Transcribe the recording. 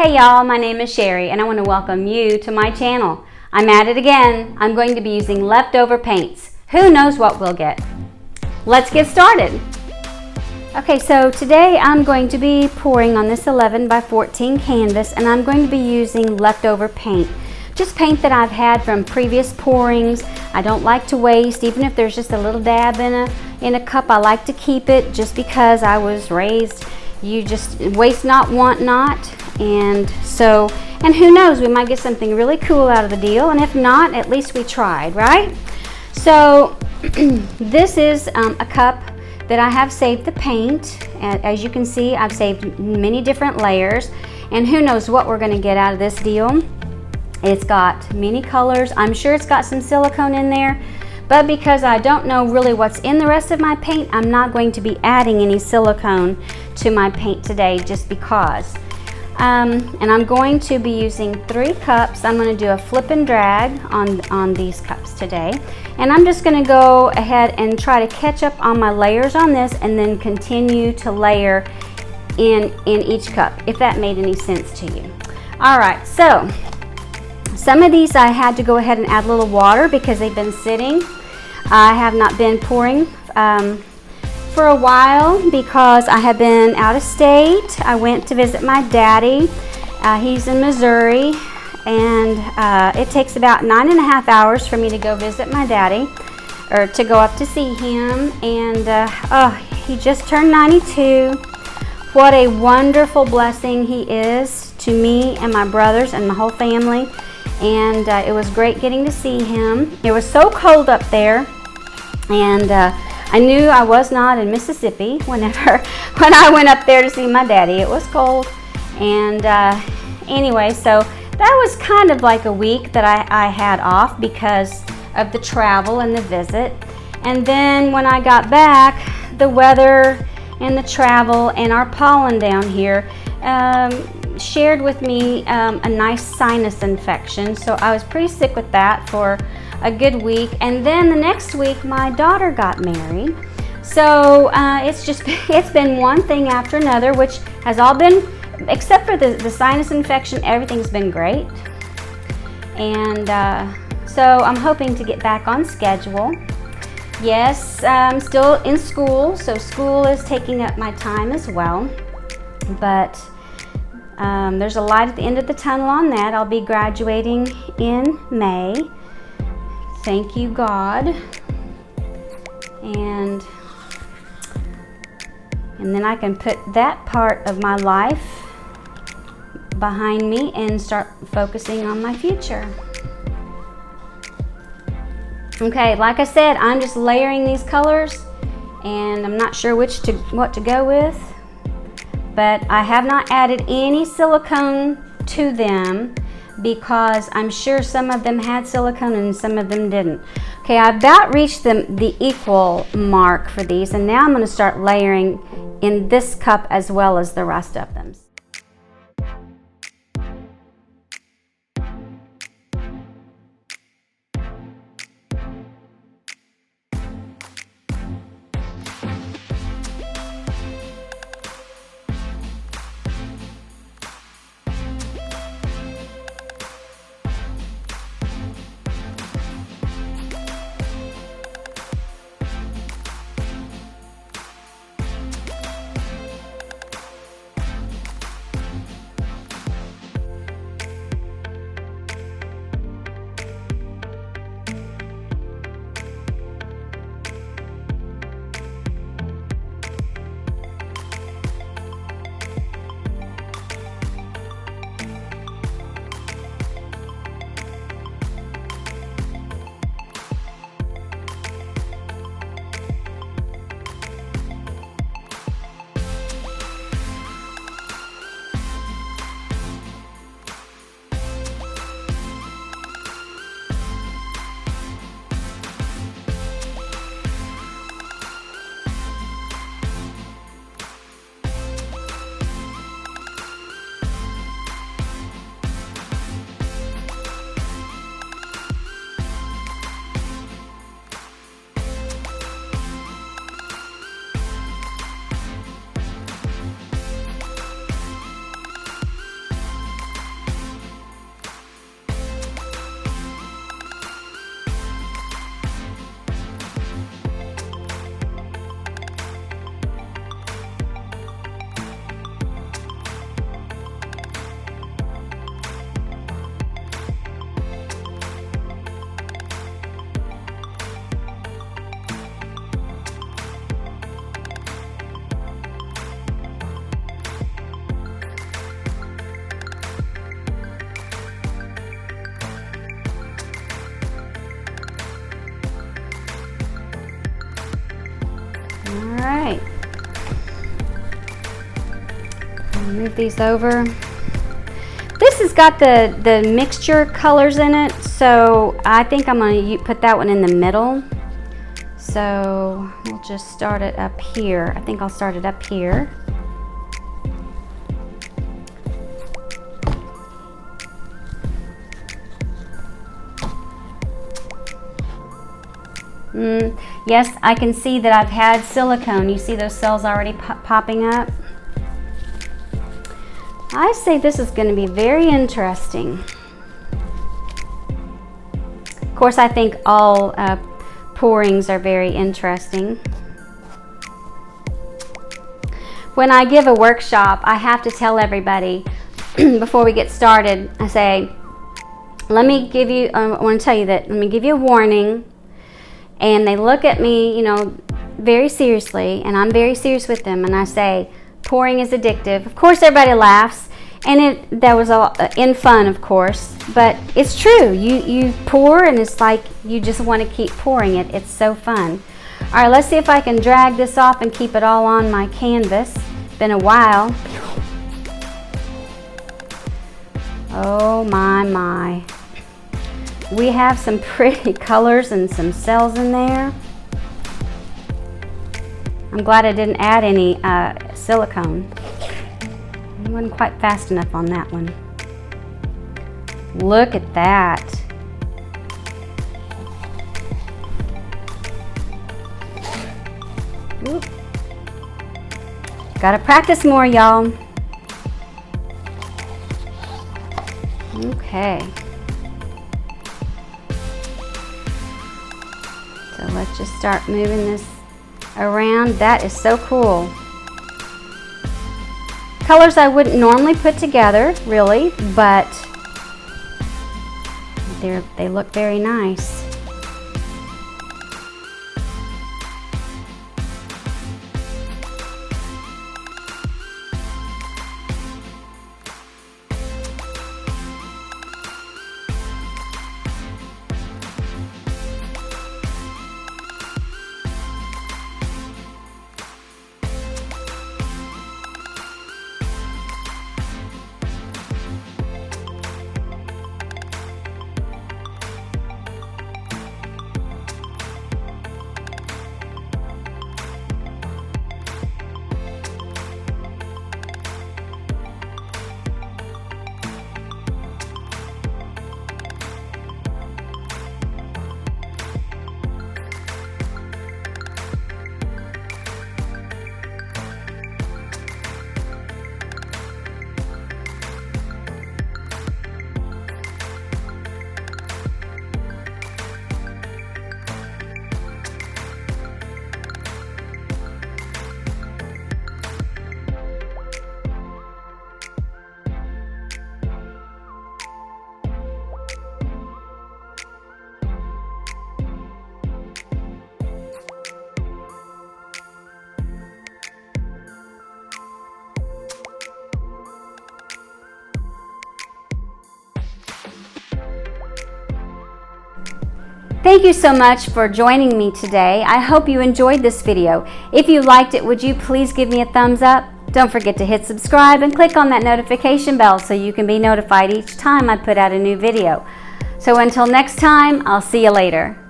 Hey y'all, my name is Sherry and I want to welcome you to my channel. I'm at it again. I'm going to be using leftover paints. Who knows what we'll get? Let's get started. Okay, so today I'm going to be pouring on this 11 by 14 canvas and I'm going to be using leftover paint. Just paint that I've had from previous pourings. I don't like to waste, even if there's just a little dab in a cup. I like to keep it just because I was raised, you just waste not, want not. And who knows, we might get something really cool out of the deal, and if not, at least we tried, right? So this is a cup that I have saved the paint. As you can see, I've saved many different layers, and who knows what we're going to get out of this deal. It's got many colors. I'm sure it's got some silicone in there, but because I don't know really what's in the rest of my paint, I'm not going to be adding any silicone to my paint today just because. And I'm going to be using 3 cups. I'm going to do a flip and drag on these cups today. And I'm just going to go ahead and try to catch up on my layers on this and then continue to layer in each cup, if that made any sense to you. All right, so some of these I had to go ahead and add a little water because they've been sitting. I have not been pouring for a while because I have been out of state. I went to visit my daddy. He's in Missouri, and it takes about 9.5 hours for me to go visit my daddy, or to go up to see him. And he just turned 92. What a wonderful blessing he is to me and my brothers and my whole family. And it was great getting to see him. It was so cold up there, and I knew I was not in Mississippi when I went up there to see my daddy. It was cold. And anyway, so that was kind of like a week that I had off because of the travel and the visit. And then when I got back, the weather and the travel and our pollen down here shared with me a nice sinus infection. So I was pretty sick with that for a good week. And then the next week my daughter got married. So it's been one thing after another, which has all been, except for the sinus infection, everything's been great. And so I'm hoping to get back on schedule. Yes, I'm still in school, so school is taking up my time as well. But there's a light at the end of the tunnel on that. I'll be graduating in May. Thank you, God. And then I can put that part of my life behind me and start focusing on my future. Okay, like I said, I'm just layering these colors and I'm not sure what to go with, but I have not added any silicone to them because I'm sure some of them had silicone and some of them didn't. Okay, I about reached the equal mark for these, and now I'm going to start layering in this cup as well as the rest of them. right. Move these over. This has got the mixture colors in it, so I think I'm going to put that one in the middle. So we'll just start it up here. I think I'll start it up here. Yes, I can see that I've had silicone. You see those cells already popping up? I say this is going to be very interesting. Of course, I think all pourings are very interesting. When I give a workshop, I have to tell everybody before we get started, I say, let me give you, I want to tell you that, let me give you a warning. And they look at me, you know, very seriously, and I'm very serious with them, and I say, pouring is addictive. Of course, everybody laughs, and that was all in fun, of course, but it's true. You pour, and it's like you just want to keep pouring it. It's so fun. All right, let's see if I can drag this off and keep it all on my canvas. It's been a while. Oh my, my. We have some pretty colors and some cells in there. I'm glad I didn't add any silicone. I wasn't quite fast enough on that one. Look at that. Oop. Gotta practice more, y'all. Okay. So let's just start moving this around. That is so cool. Colors I wouldn't normally put together, really, but they look very nice. Thank you so much for joining me today. I hope you enjoyed this video. If you liked it, would you please give me a thumbs up? Don't forget to hit subscribe and click on that notification bell so you can be notified each time I put out a new video. So until next time, I'll see you later.